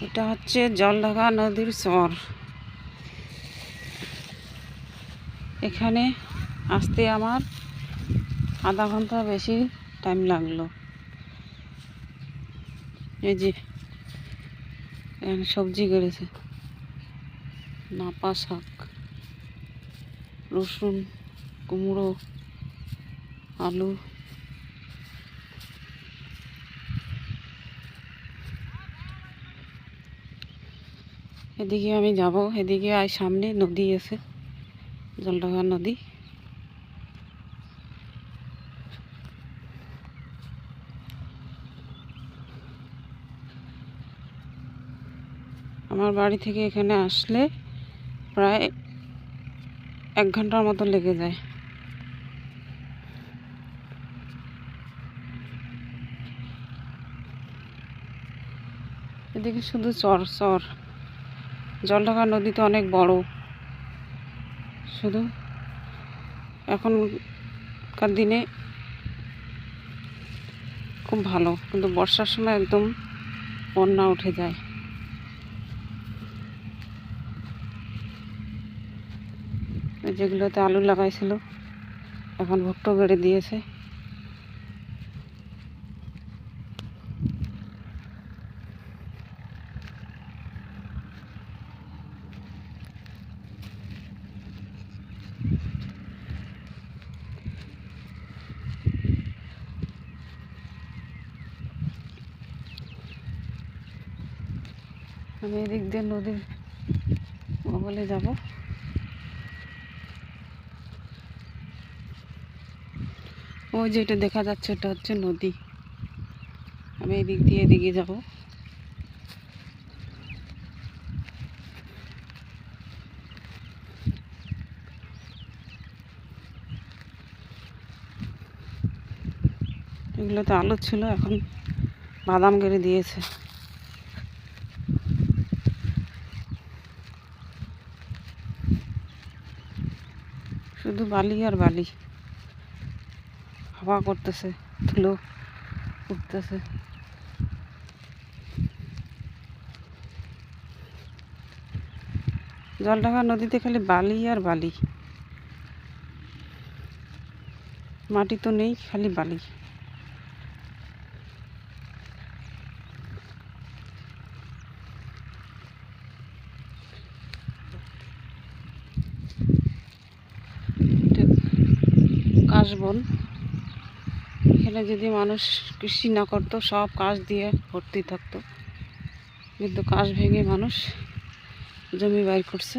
এটা হচ্ছে জলঢাকা নদীর চর। এখানে আসতে আমার আধা ঘন্টা বেশি টাইম লাগলো। এই যে এখানে সবজি করেছে, নাপা শাক, রসুন, কুমড়ো, আলু। এদিকে আমি যাব, এদিকে আর সামনে নদী আছে, জলঢাকা নদী। আমার বাড়ি থেকে এখানে আসলে প্রায় 1 ঘন্টার মতো লেগে যায়। এদিকে শুধু চর চর। জলঢাকা নদী তো অনেক বড়, শুধু এখনকার দিনে খুব ভালো, কিন্তু বর্ষার সময় একদম বন্যা উঠে যায়। যেগুলোতে আলু লাগাইছিল এখন ভুট্টো গেড়ে দিয়েছে। আমি এদিক দিয়ে নদীর বগলে যাব। ওই যেটা দেখা যাচ্ছে ওটা হচ্ছে নদী। আমি এদিক দিয়ে এদিকে যাব। এগুলোতে আলু ছিল, এখন বাদাম গেড়ে দিয়েছে। শুধু বালি আর বালি, হাওয়া করতেছে, ধুলো উঠতেছে। জলঢাকা নদীতে খালি বালি আর বালি, মাটি তো নেই, খালি বালি। কাশবন, এখানে যদি মানুষ কৃষি না করতো, সব কাশ দিয়ে ভর্তি থাকতো, কিন্তু কাশ ভেঙে মানুষ জমি বের করছে।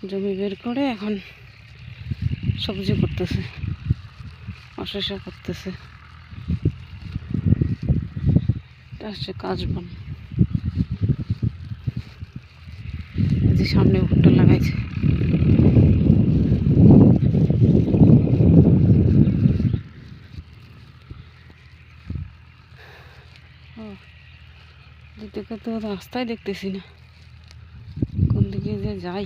জমি বের করে এখন সবজি করতেছে, শস্য করতেছে। এটা হচ্ছে কাশবন। যে সামনে ভুট্টা লাগাইছে। দুদিকে তো রাস্তায় দেখতেছি না, কোন দিকে যে যাই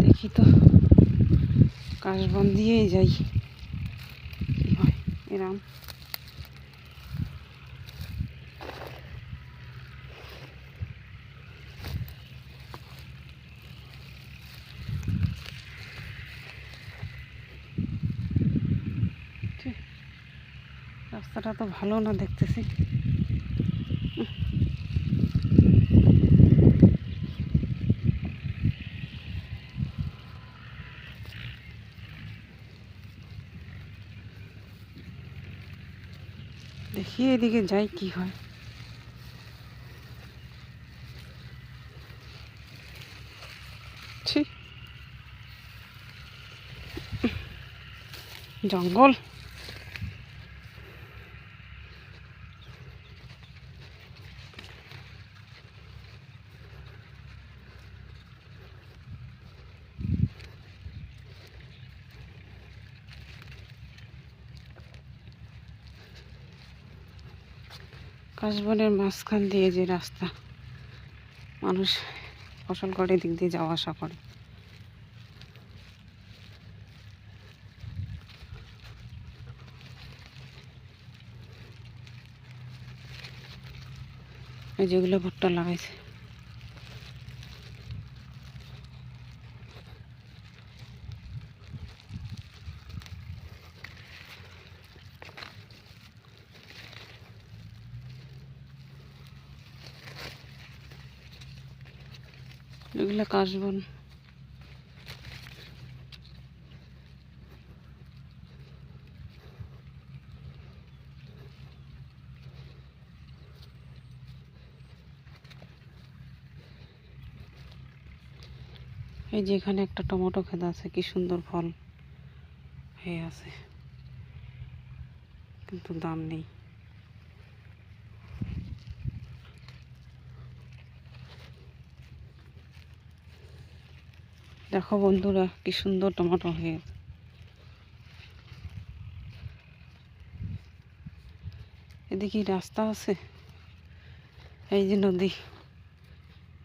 দেখি তো। কাশবন দিয়েই যাই, কি হয় এরম। রাস্তাটা তো ভালো না দেখতেছি। দেখি এদিকে যাই কি হয়। জঙ্গল। কাশবনের মাঝখান দিয়ে যে রাস্তা, মানুষ ফসল করে দিক দিয়ে যাওয়া আসা করে। এই যেগুলো ভুট্টা লাগাইছে, এগুলো কাশবন। এই যে এখানে একটা টমেটো ক্ষেত আছে, কি সুন্দর ফল হয়ে আছে, কিন্তু দাম নেই। দেখো বন্ধুরা, কি সুন্দর টমেটো হয়ে আছে। এদিকে রাস্তা আছে, এই যে নদী,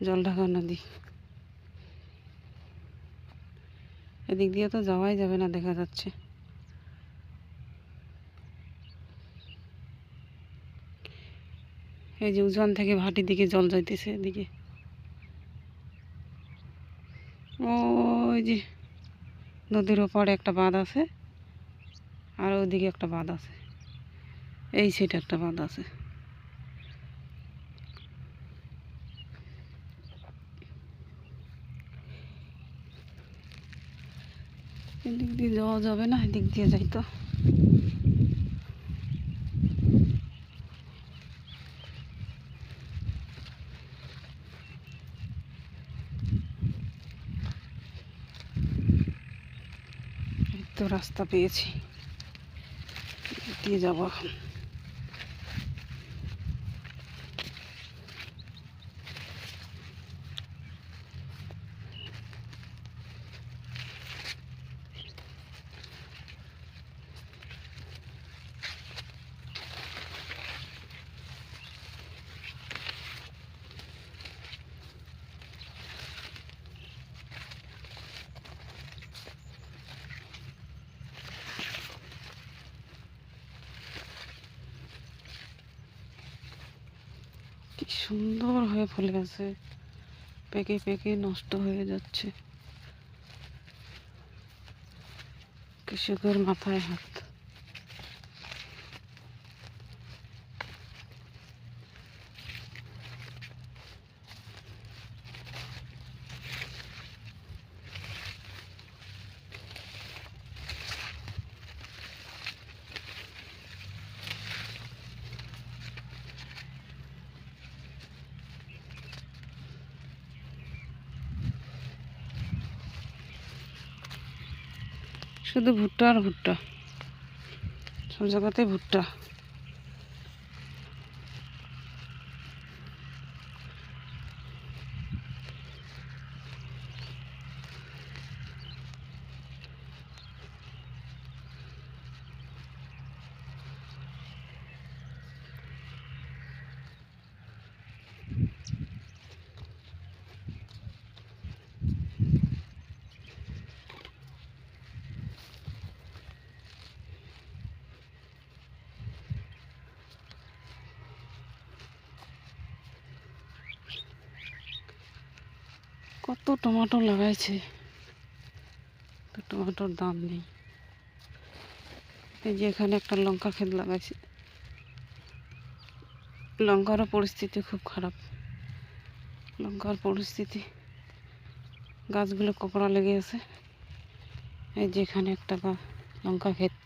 জলঢাকা নদী। এদিক দিয়ে তো যাওয়াই যাবে না, দেখা যাচ্ছে। এই যে উজান থেকে ভাটির দিকে জল যাইতেছে, এদিকে ওই যে নদীর ওপারে একটা বাঁধ আছে, আর ওইদিকে একটা বাঁধ আছে, এই সাইডে একটা বাঁধ আছে। এদিক দিয়ে যাওয়া যাবে না, এদিক দিয়ে যাইতো। এই তো রাস্তা পেয়েছি, এদিক দিয়ে যাবো এখন। কি সুন্দর হয়ে ফলে আছে, পেকে পেকে নষ্ট হয়ে যাচ্ছে। কৃষকের মাথায় হাত। শুধু ভুট্টা আর ভুট্টা, সব জায়গাতেই ভুট্টা। কত টমেটো লাগাইছে, তো টমেটোর দাম নেই। এই যে এখানে একটা লঙ্কা ক্ষেত লাগাইছে, লঙ্কারও পরিস্থিতি খুব খারাপ। লঙ্কার পরিস্থিতি, গাছগুলো কোকড়া লেগে আছে। এই যে এখানে একটা লঙ্কা ক্ষেত,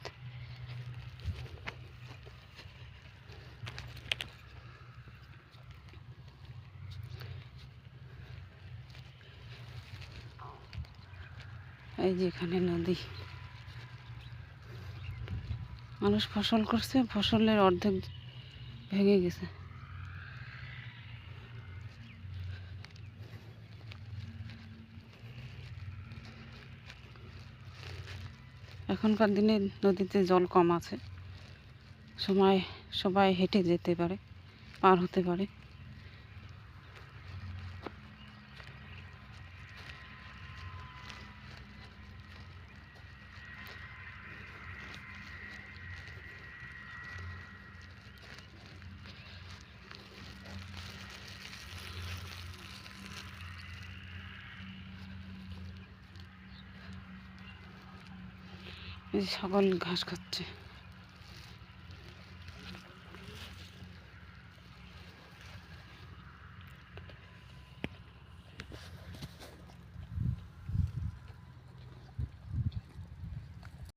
এই যে এখানে নদী। মানুষ ফসল করছে, ফসলের অর্ধেক ভেঙে গেছে। এখনকার দিনে নদীতে জল কম আছে, সবাই হেঁটে যেতে পারে, পার হতে পারে। এই যে ছাগল ঘাস খাচ্ছে।